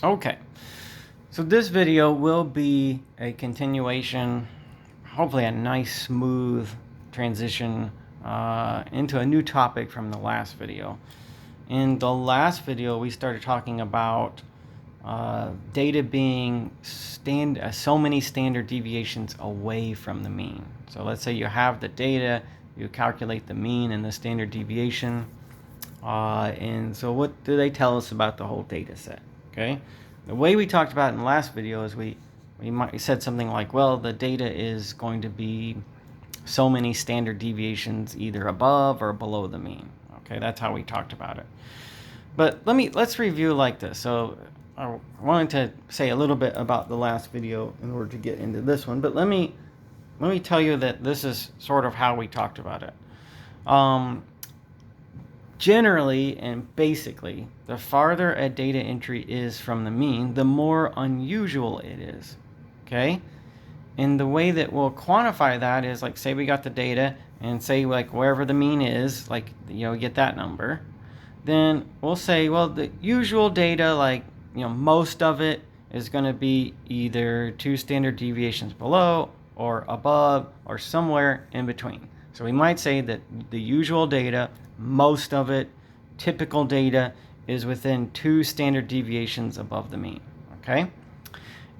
Okay, so this video will be a continuation, hopefully a nice smooth transition into a new topic from the last video. In the last video, we started talking about data being so many standard deviations away from the mean. So let's say you have the data, you calculate the mean and the standard deviation. And so what do they tell us about the whole data set? Okay, the way we talked about in the last video is we said something like, well, the data is going to be so many standard deviations either above or below the mean. Okay, that's how we talked about it. But let's review like this. So I wanted to say a little bit about the last video in order to get into this one. But let me tell you that this is sort of how we talked about it. Generally and basically, the farther a data entry is from the mean, the more unusual it is. Okay? And the way that we'll quantify that is, like, say we got the data and say, like, wherever the mean is, like, get that number. Then we'll say, well, the usual data, like, most of it is going to be either 2 standard deviations below or above or somewhere in between. So we might say that the usual data, most of it, typical data, is within 2 standard deviations above the mean. Okay?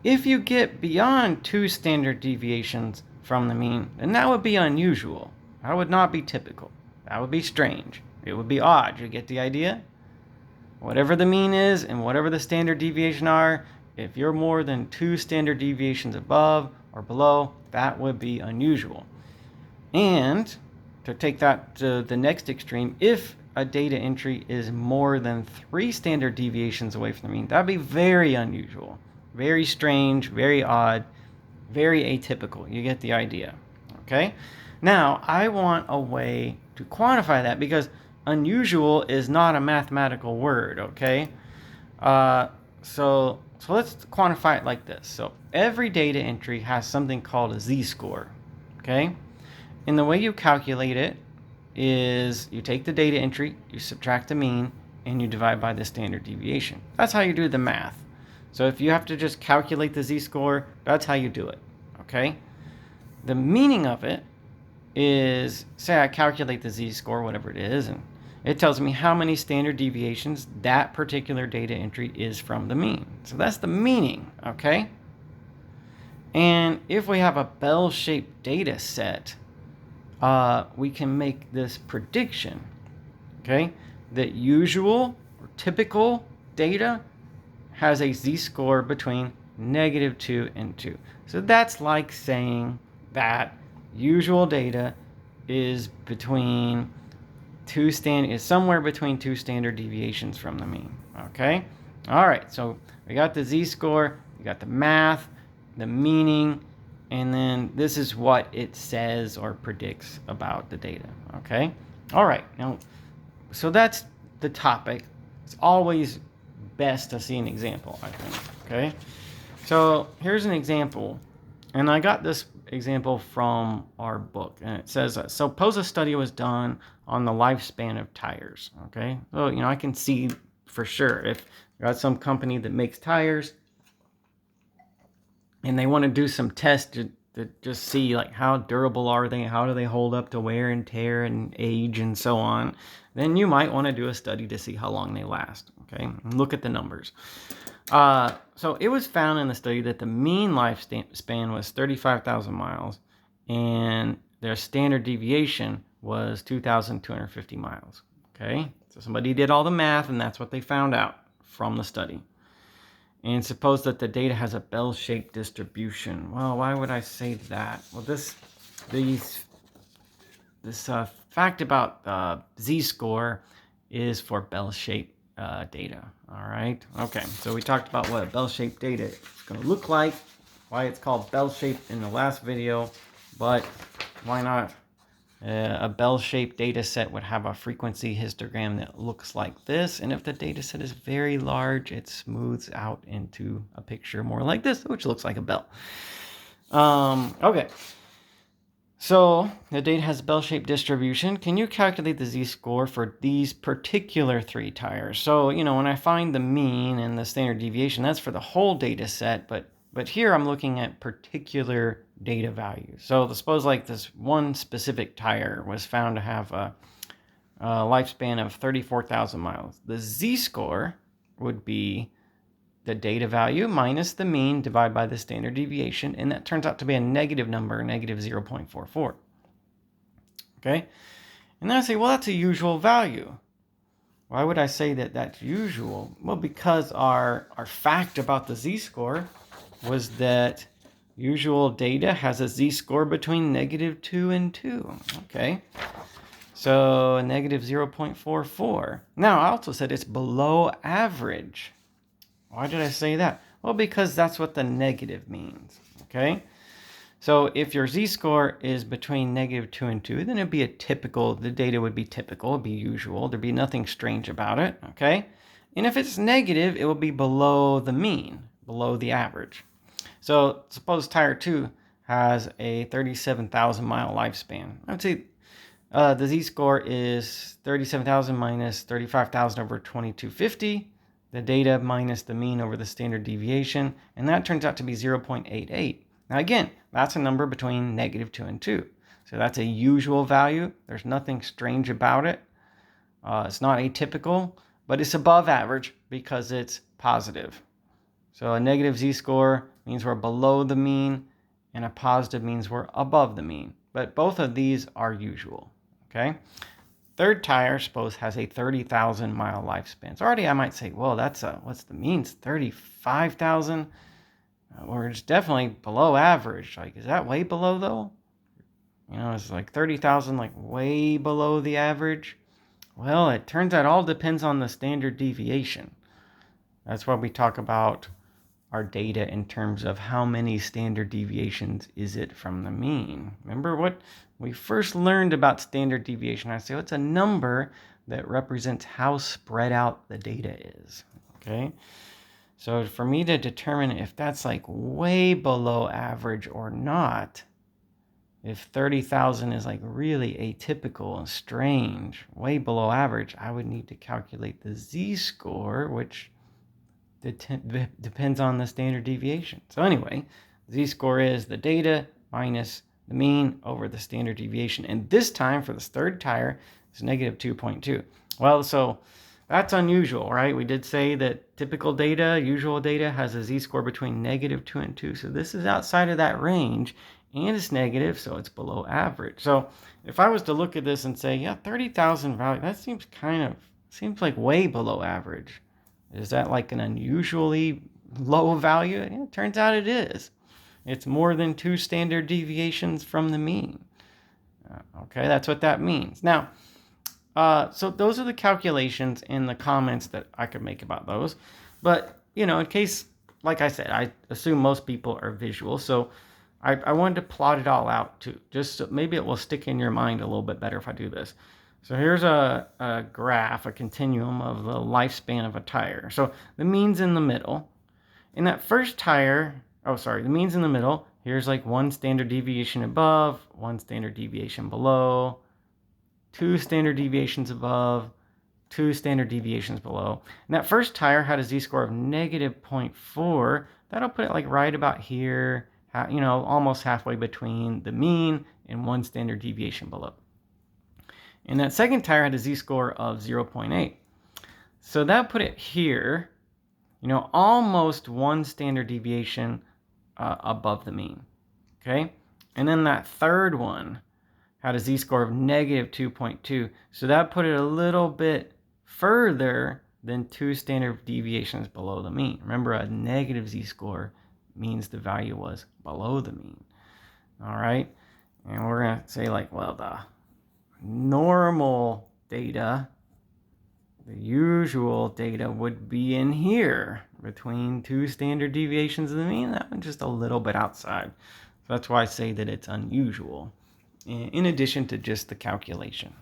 If you get beyond 2 standard deviations from the mean, then that would be unusual. That would not be typical. That would be strange. It would be odd. You get the idea? Whatever the mean is and whatever the standard deviation are, if you're more than 2 standard deviations above or below, that would be unusual. And to take that to the next extreme, if a data entry is more than 3 standard deviations away from the mean, that'd be very unusual, very strange, very odd, very atypical. You get the idea. Okay? Now, I want a way to quantify that because unusual is not a mathematical word, okay? So let's quantify it like this. So every data entry has something called a z-score, okay? And the way you calculate it is you take the data entry, you subtract the mean, and you divide by the standard deviation. That's how you do the math. So if you have to just calculate the z-score, that's how you do it, okay? The meaning of it is, say I calculate the z-score, whatever it is, and it tells me how many standard deviations that particular data entry is from the mean. So that's the meaning, okay? And if we have a bell-shaped data set, we can make this prediction, okay, that usual or typical data has a z-score between -2 and 2. So that's like saying that usual data is somewhere between 2 standard deviations from the mean. Okay? All right, so we got the z-score, we got the math, the meaning, and then this is what it says or predicts about the data. Okay? All right, now, so that's the topic. It's always best to see an example, I think. Okay? So here's an example, and I got this example from our book, and it says, suppose a study was done on the lifespan of tires. Okay, so I can see for sure if you got some company that makes tires and they want to do some tests to just see, like, how durable are they, how do they hold up to wear and tear and age and so on, then you might want to do a study to see how long they last. Okay, and look at the numbers. So it was found in the study that the mean lifespan was 35,000 miles, and their standard deviation was 2,250 miles. Okay, so somebody did all the math, and that's what they found out from the study. And suppose that the data has a bell-shaped distribution. Well, why would I say that? Well, this fact about z-score is for bell-shaped data. All right. Okay. So we talked about what a bell-shaped data is going to look like, why it's called bell-shaped in the last video, but why not? A bell-shaped data set would have a frequency histogram that looks like this, and if the data set is very large, it smooths out into a picture more like this, which looks like a bell. Okay. So the data has a bell-shaped distribution. Can you calculate the z-score for these particular 3 tires? So, when I find the mean and the standard deviation, that's for the whole data set, but here I'm looking at particular data values. So suppose like this one specific tire was found to have a lifespan of 34,000 miles. The z-score would be the data value minus the mean divided by the standard deviation, and that turns out to be a negative number, negative 0.44. Okay? And then I say, well, that's a usual value. Why would I say that that's usual? Well, because our fact about the z-score was that usual data has a z-score between negative 2 and 2. Okay? So a negative 0.44. Now, I also said it's below average. Why did I say that? Well, because that's what the negative means, okay? So if your z-score is between negative 2 and 2, then it'd be the data would be typical, it'd be usual, there'd be nothing strange about it, okay? And if it's negative, it will be below the mean, below the average. So suppose tire 2 has a 37,000 mile lifespan. I would say the z-score is 37,000 minus 35,000 over 2250. The data minus the mean over the standard deviation, and that turns out to be 0.88. Now again, that's a number between negative 2 and 2. So that's a usual value. There's nothing strange about it. It's not atypical, but it's above average because it's positive. So a negative z-score means we're below the mean, and a positive means we're above the mean. But both of these are usual, okay? Third tire, suppose, has a 30,000 mile lifespan. So already I might say, well, what's the mean? It's 35,000, or it's definitely below average. Like, is that way below though? It's like 30,000, like way below the average. Well, it turns out it all depends on the standard deviation. That's why we talk about our data in terms of how many standard deviations is it from the mean. Remember what we first learned about standard deviation? I say, it's a number that represents how spread out the data is, okay? So for me to determine if that's like way below average or not, if 30,000 is like really atypical and strange, way below average, I would need to calculate the z-score, which depends on the standard deviation. So anyway, z-score is the data minus the mean over the standard deviation. And this time for this third tire, it's negative 2.2. Well, so that's unusual, right? We did say that typical data, usual data, has a z-score between negative 2 and 2. So this is outside of that range, and it's negative, so it's below average. So if I was to look at this and say, yeah, 30,000 value, that seems like way below average. Is that like an unusually low value? Yeah, it turns out it is. It's more than 2 standard deviations from the mean. Okay, that's what that means. Now, so those are the calculations and the comments that I could make about those. But, in case, like I said, I assume most people are visual. So I wanted to plot it all out too. Just so maybe it will stick in your mind a little bit better if I do this. So here's a graph, a continuum of the lifespan of a tire. So the mean's in the middle. In that first tire, the mean's in the middle. Here's like 1 standard deviation above, 1 standard deviation below, 2 standard deviations above, 2 standard deviations below. And that first tire had a z-score of negative 0.4. That'll put it like right about here, almost halfway between the mean and 1 standard deviation below. And that second tire had a z-score of 0.8. So that put it here, almost 1 standard deviation above the mean, okay? And then that third one had a z-score of negative 2.2. So that put it a little bit further than 2 standard deviations below the mean. Remember, a negative z-score means the value was below the mean, all right? And we're going to say like, well, the normal data, the usual data would be in here between 2 standard deviations of the mean. That one's just a little bit outside. So that's why I say that it's unusual, in addition to just the calculation.